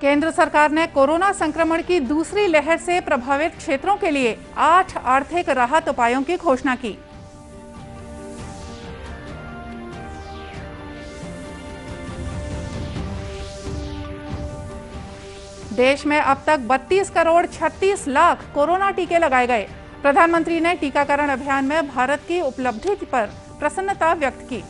केंद्र सरकार ने कोरोना संक्रमण की दूसरी लहर से प्रभावित क्षेत्रों के लिए 8 आर्थिक राहत उपायों की घोषणा की। देश में अब तक 32 करोड़ 36 लाख कोरोना टीके लगाए गए। प्रधानमंत्री ने टीकाकरण अभियान में भारत की उपलब्धि पर प्रसन्नता व्यक्त की।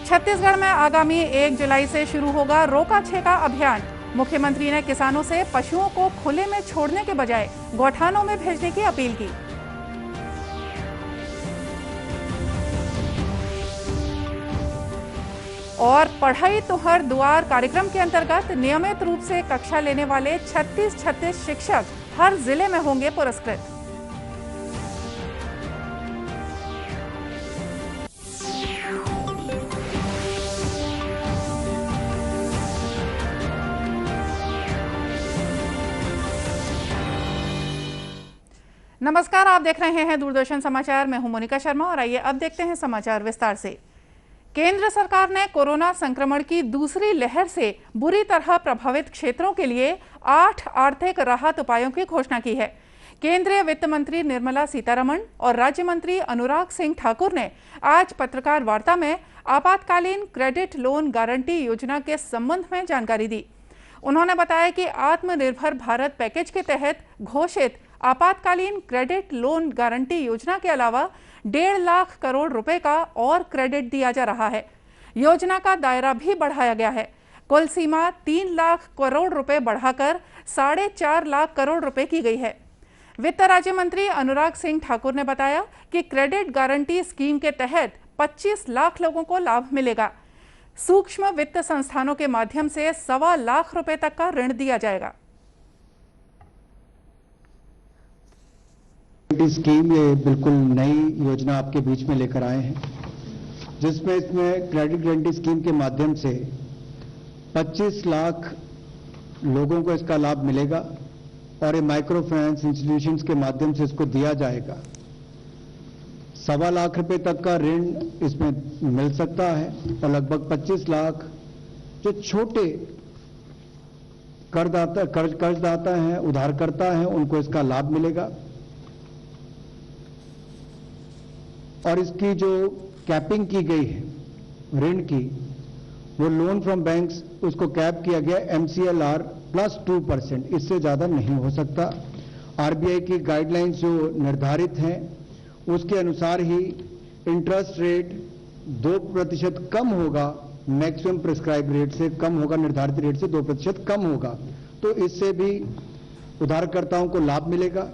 छत्तीसगढ़ में आगामी 1 जुलाई से शुरू होगा रोका छेका अभियान। मुख्यमंत्री ने किसानों से पशुओं को खुले में छोड़ने के बजाय गौठानों में भेजने की अपील की। और पढ़ाई तो हर दुआर कार्यक्रम के अंतर्गत नियमित रूप से कक्षा लेने वाले 36 शिक्षक हर जिले में होंगे पुरस्कृत। नमस्कार, आप देख रहे हैं दूरदर्शन समाचार। मैं हूं मोनिका शर्मा और आइए अब देखते हैं समाचार विस्तार से। केंद्र सरकार ने कोरोना संक्रमण की दूसरी लहर से बुरी तरह प्रभावित क्षेत्रों के लिए 8 आर्थिक राहत उपायों की घोषणा की है। केंद्रीय वित्त मंत्री निर्मला सीतारमण और राज्य मंत्री अनुराग सिंह ठाकुर ने आज पत्रकार वार्ता में आपातकालीन क्रेडिट लोन गारंटी योजना के संबंध में जानकारी दी। उन्होंने बताया कि आत्मनिर्भर भारत पैकेज के तहत घोषित आपातकालीन क्रेडिट लोन गारंटी योजना के अलावा 1.5 लाख करोड़ रुपए का और क्रेडिट दिया जा रहा है। योजना का दायरा भी बढ़ाया गया है। कुल सीमा 3 लाख करोड़ रुपए बढ़ाकर 4.5 लाख करोड़ रुपए की गई है। वित्त राज्य मंत्री अनुराग सिंह ठाकुर ने बताया कि क्रेडिट गारंटी स्कीम के तहत 25 लाख लोगों को लाभ मिलेगा। सूक्ष्म वित्त संस्थानों के माध्यम से 1.25 लाख रुपए तक का ऋण दिया जाएगा। स्कीम ये बिल्कुल नई योजना आपके बीच में लेकर आए हैं, जिसमें इसमें क्रेडिट गारंटी स्कीम के माध्यम से 25 लाख लोगों को इसका लाभ मिलेगा और ये माइक्रो फाइनेंस इंस्टीट्यूशंस के माध्यम से इसको दिया जाएगा। 1.25 लाख रुपए तक का ऋण इसमें मिल सकता है और लगभग 25 लाख जो छोटे कर्जदाता हैं, उधारकर्ता हैं, उनको इसका लाभ मिलेगा। और इसकी जो कैपिंग की गई है ऋण की, वो लोन फ्रॉम बैंक्स उसको कैप किया गया MCLR प्लस 2%, इससे ज्यादा नहीं हो सकता। RBI की गाइडलाइंस जो निर्धारित हैं उसके अनुसार ही इंटरेस्ट रेट 2% कम होगा, मैक्सिमम प्रिस्क्राइब रेट से कम होगा, निर्धारित रेट से 2% कम होगा। तो इससे भी उधारकर्ताओं को लाभ मिलेगा।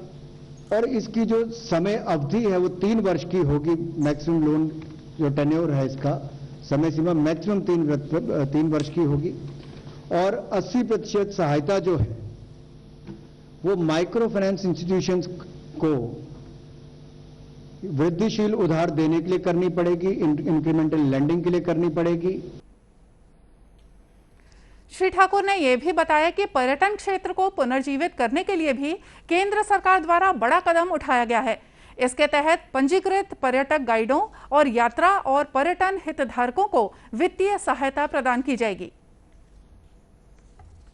और इसकी जो समय अवधि है वो 3 वर्ष की होगी। मैक्सिमम लोन जो टेन्योर है इसका समय सीमा मैक्सिमम 3 वर्ष की होगी। और 80% सहायता जो है वो माइक्रो फाइनेंस इंस्टीट्यूशंस को वृद्धिशील उधार देने के लिए करनी पड़ेगी, इंक्रीमेंटल लैंडिंग के लिए करनी पड़ेगी। श्री ठाकुर ने यह भी बताया कि पर्यटन क्षेत्र को पुनर्जीवित करने के लिए भी केंद्र सरकार द्वारा बड़ा कदम उठाया गया है। इसके तहत पंजीकृत पर्यटक गाइडों और यात्रा और पर्यटन हितधारकों को वित्तीय सहायता प्रदान की जाएगी।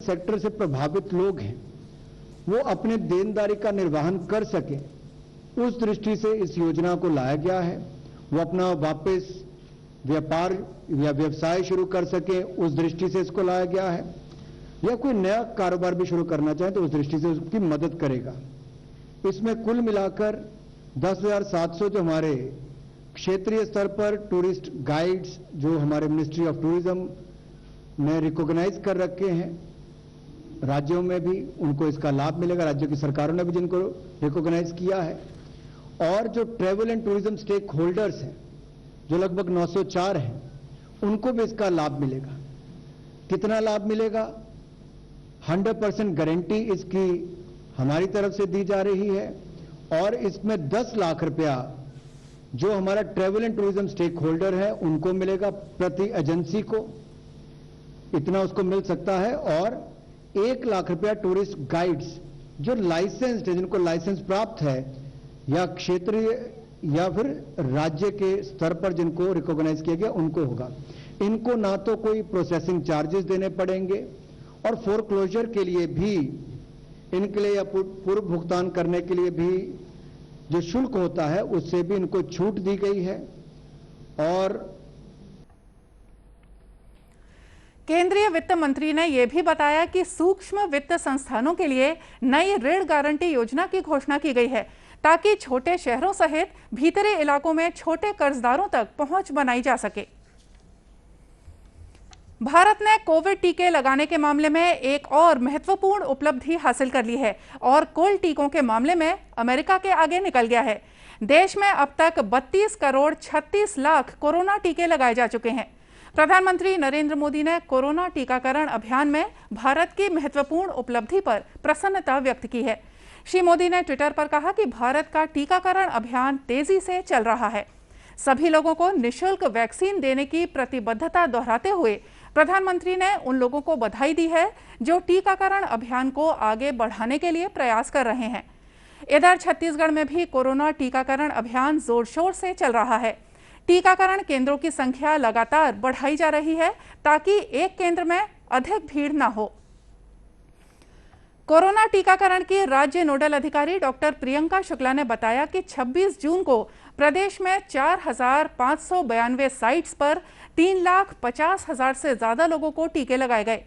सेक्टर से प्रभावित लोग हैं वो अपने देनदारी का निर्वहन कर सके, उस दृष्टि से इस योजना को लाया गया है। वो अपना वापस व्यापार या व्यवसाय शुरू कर सके, उस दृष्टि से इसको लाया गया है। या कोई नया कारोबार भी शुरू करना चाहे तो उस दृष्टि से उसकी मदद करेगा। इसमें कुल मिलाकर 10,700 जो हमारे क्षेत्रीय स्तर पर टूरिस्ट गाइड्स जो हमारे मिनिस्ट्री ऑफ टूरिज्म ने रिकॉग्नाइज कर रखे हैं, राज्यों में भी उनको इसका लाभ मिलेगा। राज्यों की सरकारों ने भी जिनको रिकॉग्नाइज किया है। और जो travel and tourism stakeholders हैं जो लगभग 904 हैं, उनको भी इसका लाभ मिलेगा। कितना लाभ मिलेगा? 100% गारंटी इसकी हमारी तरफ से दी जा रही है। और इसमें 10 लाख रुपया जो हमारा travel and tourism stakeholder है उनको मिलेगा, प्रति एजेंसी को इतना उसको मिल सकता है। और 1 लाख रुपया टूरिस्ट गाइड्स जो लाइसेंस्ड है, जिनको लाइसेंस प्राप्त है या क्षेत्रीय या फिर राज्य के स्तर पर जिनको रिकॉग्नाइज किया गया उनको होगा। इनको ना तो कोई प्रोसेसिंग चार्जेस देने पड़ेंगे और फोरक्लोजर के लिए भी इनके लिए या पूर्व भुगतान करने के लिए भी जो शुल्क होता है उससे भी इनको छूट दी गई है। और केंद्रीय वित्त मंत्री ने यह भी बताया कि सूक्ष्म वित्त संस्थानों के लिए नई ऋण गारंटी योजना की घोषणा की गई है ताकि छोटे शहरों सहित भीतरी इलाकों में छोटे कर्जदारों तक पहुंच बनाई जा सके। भारत ने कोविड टीके लगाने के मामले में एक और महत्वपूर्ण उपलब्धि हासिल कर ली है और कुल टीकों के मामले में अमेरिका के आगे निकल गया है। देश में अब तक 32 करोड़ 36 लाख कोरोना टीके लगाए जा चुके हैं। प्रधानमंत्री नरेंद्र मोदी ने कोरोना टीकाकरण अभियान में भारत की महत्वपूर्ण उपलब्धि पर प्रसन्नता व्यक्त की है। श्री मोदी ने ट्विटर पर कहा कि भारत का टीकाकरण अभियान तेजी से चल रहा है। सभी लोगों को निःशुल्क वैक्सीन देने की प्रतिबद्धता दोहराते हुए प्रधानमंत्री ने उन लोगों को बधाई दी है जो टीकाकरण अभियान को आगे बढ़ाने के लिए प्रयास कर रहे हैं। इधर छत्तीसगढ़ में भी कोरोना टीकाकरण अभियान जोर शोर से चल रहा है। टीकाकरण केंद्रों की संख्या लगातार बढ़ाई जा रही है ताकि एक केंद्र में अधिक भीड़ न हो। कोरोना टीकाकरण की राज्य नोडल अधिकारी डॉक्टर प्रियंका शुक्ला ने बताया कि 26 जून को प्रदेश में 4,592 साइट्स पर 3,50,000 से ज्यादा लोगों को टीके लगाए गए।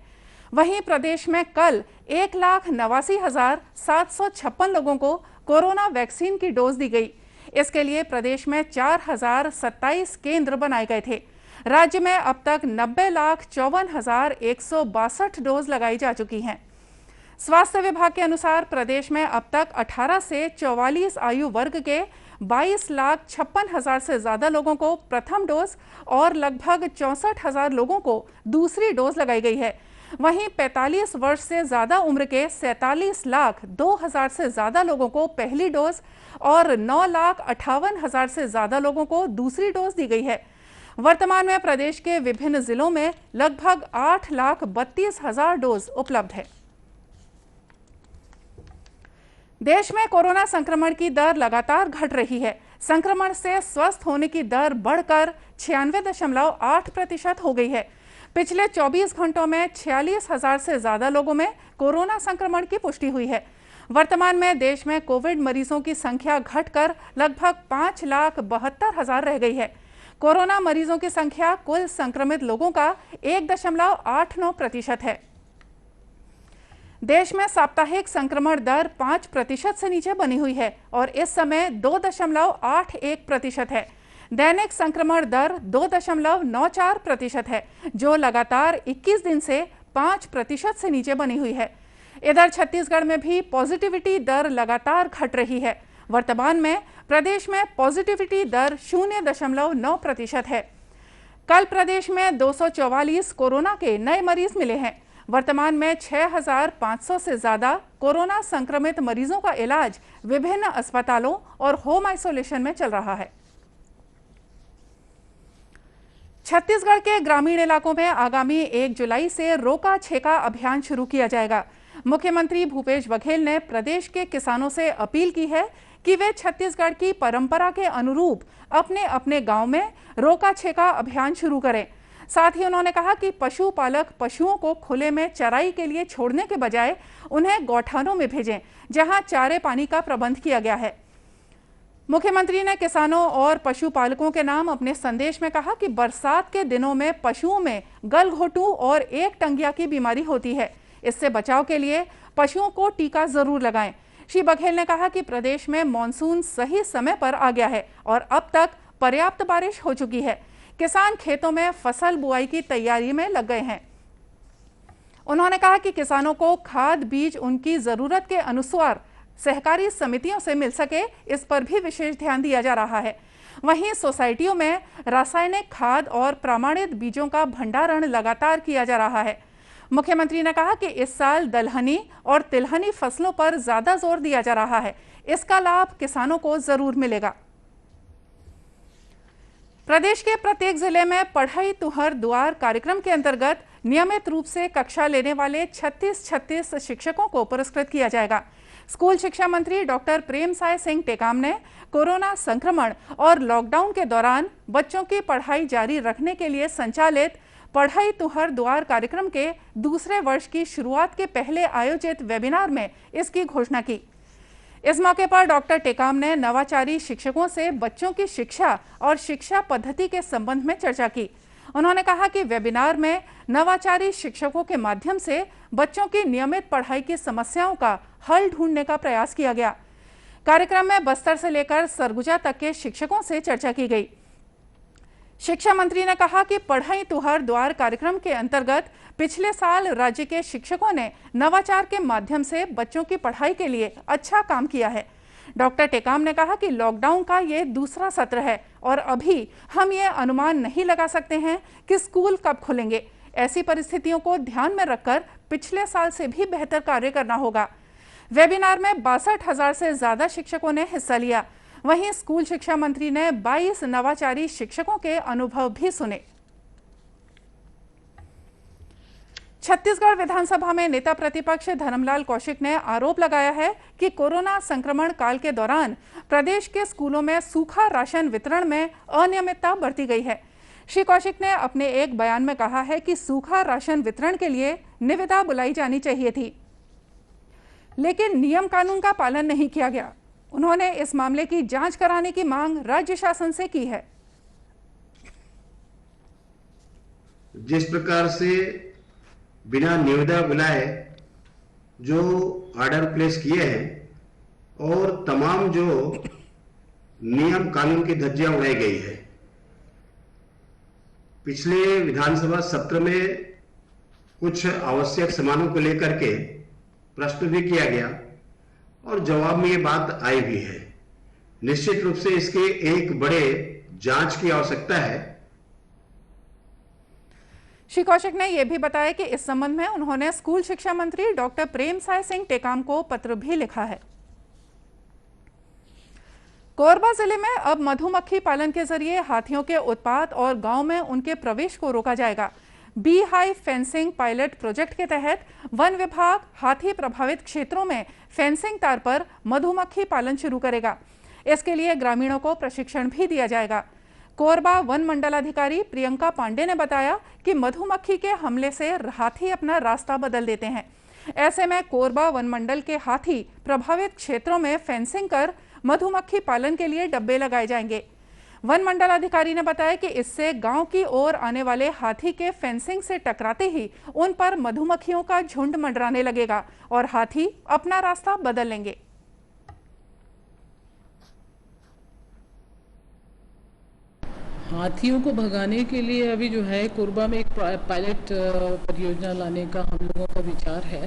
वहीं प्रदेश में कल 1,89,756 लोगों को कोरोना वैक्सीन की डोज दी गई। इसके लिए प्रदेश में 4,027 केंद्र बनाए गए थे। राज्य में अब तक 90,54,162 डोज लगाई जा चुकी हैं। स्वास्थ्य विभाग के अनुसार प्रदेश में अब तक 18 से 44 आयु वर्ग के 22,56,000 से ज्यादा लोगों को प्रथम डोज और लगभग 64,000 लोगों को दूसरी डोज लगाई गई है। वहीं 45 वर्ष से ज्यादा उम्र के 47,02,000 से ज्यादा लोगों को पहली डोज और 9,58,000 से ज्यादा लोगों को दूसरी डोज दी गई है। वर्तमान में प्रदेश के विभिन्न जिलों में लगभग 8,32,000 डोज उपलब्ध है। देश में कोरोना संक्रमण की दर लगातार घट रही है। संक्रमण से स्वस्थ होने की दर बढ़कर 96.8% हो गई है। पिछले 24 घंटों में 46,000 से ज्यादा लोगों में कोरोना संक्रमण की पुष्टि हुई है। वर्तमान में देश में कोविड मरीजों की संख्या घटकर लगभग 5,72,000 रह गई है। कोरोना मरीजों की संख्या कुल संक्रमित लोगों का 1.89% है। देश में साप्ताहिक संक्रमण दर 5% से नीचे बनी हुई है और इस समय 2.81% है। दैनिक संक्रमण दर 2.94% है, जो लगातार 21 दिन से 5% से नीचे बनी हुई है। इधर छत्तीसगढ़ में भी पॉजिटिविटी दर लगातार घट रही है। वर्तमान में प्रदेश में पॉजिटिविटी दर 0.9% है। कल प्रदेश में 244 कोरोना के नए मरीज मिले हैं। वर्तमान में 6,500 से ज्यादा कोरोना संक्रमित मरीजों का इलाज विभिन्न अस्पतालों और होम आइसोलेशन में चल रहा है। छत्तीसगढ़ के ग्रामीण इलाकों में आगामी 1 जुलाई से रोका छेका अभियान शुरू किया जाएगा। मुख्यमंत्री भूपेश बघेल ने प्रदेश के किसानों से अपील की है कि वे छत्तीसगढ़ की परंपरा के अनुरूप अपने अपने गांव में रोका छेका अभियान शुरू करें। साथ ही उन्होंने कहा कि पशुपालक पशुओं को खुले में चराई के लिए छोड़ने के बजाय उन्हें गौठानों में भेजें, जहां चारे पानी का प्रबंध किया गया है। मुख्यमंत्री ने किसानों और पशुपालकों के नाम अपने संदेश में कहा कि बरसात के दिनों में पशुओं में गलघोटू और एक टंगिया की बीमारी होती है। इससे बचाव के लिए पशुओं को टीका जरूर लगाएं। श्री बघेल ने कहा कि प्रदेश में मानसून सही समय पर आ गया है और अब तक पर्याप्त बारिश हो चुकी है। किसान खेतों में फसल बुआई की तैयारी में लग गए हैं। उन्होंने कहा कि किसानों को खाद बीज उनकी जरूरत के अनुसार सहकारी समितियों से मिल सके, इस पर भी विशेष ध्यान दिया जा रहा है। वहीं सोसाइटियों में रासायनिक खाद और प्रमाणित बीजों का भंडारण लगातार किया जा रहा है। मुख्यमंत्री ने कहा कि इस साल दलहनी और तिलहनी फसलों पर ज्यादा जोर दिया जा रहा है। इसका लाभ किसानों को जरूर मिलेगा। प्रदेश के प्रत्येक जिले में पढ़ई तुहर दुआर कार्यक्रम के अंतर्गत नियमित रूप से कक्षा लेने वाले 36 शिक्षकों को पुरस्कृत किया जाएगा। स्कूल शिक्षा मंत्री डॉक्टर प्रेमसाय सिंह टेकाम ने कोरोना संक्रमण और लॉकडाउन के दौरान बच्चों की पढ़ाई जारी रखने के लिए संचालित पढ़ाई तो हर द्वार कार्यक्रम के दूसरे वर्ष की शुरुआत के पहले आयोजित वेबिनार में इसकी घोषणा की। इस मौके पर डॉक्टर टेकाम ने नवाचारी शिक्षकों से बच्चों की शिक्षा और शिक्षा पद्धति के संबंध में चर्चा की। उन्होंने कहा कि वेबिनार में नवाचारी शिक्षकों के माध्यम से बच्चों की नियमित पढ़ाई की समस्याओं का हल ढूंढने का प्रयास किया गया। कार्यक्रम में बस्तर से लेकर सरगुजा तक के शिक्षकों से चर्चा की गई। शिक्षा मंत्री ने कहा कि पढ़ाई तो हर द्वार कार्यक्रम के अंतर्गत पिछले साल राज्य के शिक्षकों ने नवाचार के माध्यम से बच्चों की पढ़ाई के लिए अच्छा काम किया है। डॉक्टर टेकाम ने कहा कि लॉकडाउन का ये दूसरा सत्र है और अभी हम ये अनुमान नहीं लगा सकते हैं कि स्कूल कब खुलेंगे। ऐसी परिस्थितियों को ध्यान में रखकर पिछले साल से भी बेहतर कार्य करना होगा। वेबिनार में 62,000 से ज्यादा शिक्षकों ने हिस्सा लिया। वहीं स्कूल शिक्षा मंत्री ने 22 नवाचारी शिक्षकों के अनुभव भी सुने। छत्तीसगढ़ विधानसभा में नेता प्रतिपक्ष धर्मलाल कौशिक ने आरोप लगाया है कि कोरोना संक्रमण काल के दौरान प्रदेश के स्कूलों में सूखा राशन वितरण में अनियमितता बरती गई है। श्री कौशिक ने अपने एक बयान में कहा है कि सूखा राशन वितरण के लिए निविदा बुलाई जानी चाहिए थी, लेकिन नियम कानून का पालन नहीं किया गया। उन्होंने इस मामले की जांच कराने की मांग राज्य शासन से की है। जिस प्रकार से बिना निविदा बुलाए जो ऑर्डर प्लेस किए हैं और तमाम जो नियम कानून की धज्जियां उड़ाई गई है, पिछले विधानसभा सत्र में कुछ आवश्यक सामानों को लेकर के प्रश्न भी किया गया और जवाब में ये बात आई भी है। निश्चित रूप से इसके एक बड़े जांच की आवश्यकता है। श्री कौशिक ने यह भी बताया कि इस संबंध में उन्होंने स्कूल शिक्षा मंत्री डॉक्टर प्रेमसाय सिंह टेकाम को पत्र भी लिखा है। कोरबा जिले में अब मधुमक्खी पालन के जरिए हाथियों के उत्पात और गांव में उनके प्रवेश को रोका जाएगा। Bee hive fencing pilot project के तहत वन विभाग हाथी प्रभावित क्षेत्रों में फेंसिंग तार पर मधुमक्खी पालन शुरू करेगा। इसके लिए ग्रामीणों को प्रशिक्षण भी दिया जाएगा। कोरबा वन मंडलाधिकारी प्रियंका पांडे ने बताया कि मधुमक्खी के हमले से हाथी अपना रास्ता बदल देते हैं। ऐसे में कोरबा वन मंडल के हाथी प्रभावित क्षेत्रों में फेंसिंग कर मधुमक्खी पालन के लिए डब्बे लगाए जाएंगे। वन मंडलाधिकारी ने बताया कि इससे गांव की ओर आने वाले हाथी के फेंसिंग से टकराते ही उन पर मधुमक्खियों का झुंड मंडराने लगेगा और हाथी अपना रास्ता बदल लेंगे। हाथियों को भगाने के लिए अभी जो है कोरबा में एक पायलट परियोजना लाने का हम लोगों का विचार है,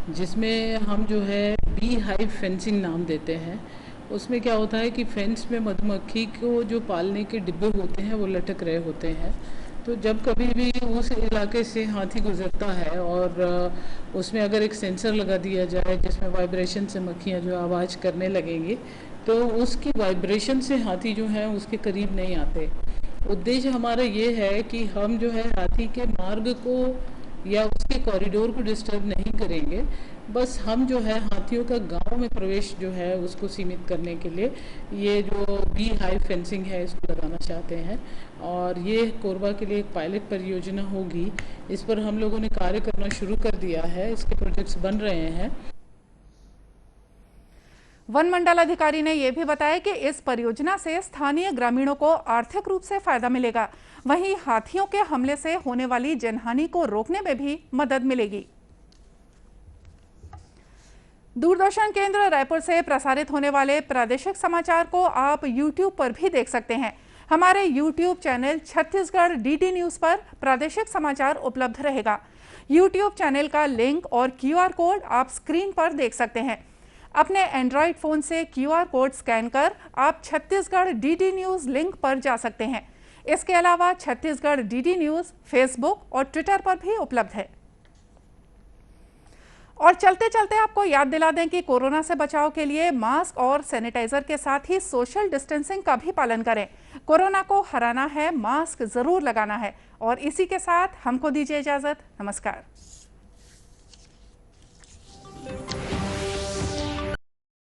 जिसमें हम जो है बी हाइव फेंसिंग नाम देते हैं। उसमें क्या होता है कि फेंस में मधुमक्खी को जो पालने के डिब्बे होते हैं वो लटक रहे होते हैं। तो जब कभी भी उस इलाके से हाथी गुजरता है और उसमें अगर एक सेंसर लगा दिया जाए जिसमें वाइब्रेशन से मक्खियाँ जो आवाज़ करने लगेंगी, तो उसकी वाइब्रेशन से हाथी जो है उसके करीब नहीं आते। उद्देश्य हमारा ये है कि हम जो है हाथी के मार्ग को या उसके कॉरिडोर को डिस्टर्ब नहीं करेंगे, बस हम जो है हाथियों का गांव में प्रवेश जो है उसको सीमित करने के लिए ये जो बी हाइव फेंसिंग है इसको लगाना चाहते हैं। और ये कोरबा के लिए एक पायलट परियोजना होगी। इस पर हम लोगों ने कार्य करना शुरू कर दिया है, इसके प्रोजेक्ट्स बन रहे हैं। वन मंडलाधिकारी ने यह भी बताया कि इस परियोजना से स्थानीय ग्रामीणों को आर्थिक रूप से फायदा मिलेगा, वहीं हाथियों के हमले से होने वाली जनहानि को रोकने में भी मदद मिलेगी। दूरदर्शन केंद्र रायपुर से प्रसारित होने वाले प्रादेशिक समाचार को आप YouTube पर भी देख सकते हैं। हमारे YouTube channel Chhattisgarh DD news पर प्रादेशिक समाचार उपलब्ध रहेगा। YouTube चैनल का लिंक और QR कोड आप स्क्रीन पर देख सकते हैं। अपने एंड्रॉइड फोन से QR कोड स्कैन कर आप छत्तीसगढ़ DD न्यूज लिंक पर जा सकते हैं। इसके अलावा छत्तीसगढ़ DD न्यूज फेसबुक और ट्विटर पर भी उपलब्ध है। और चलते चलते आपको याद दिला दें कि कोरोना से बचाव के लिए मास्क और सैनिटाइजर के साथ ही सोशल डिस्टेंसिंग का भी पालन करें। कोरोना को हराना है, मास्क जरूर लगाना है। और इसी के साथ हमको दीजिए इजाजत। नमस्कार।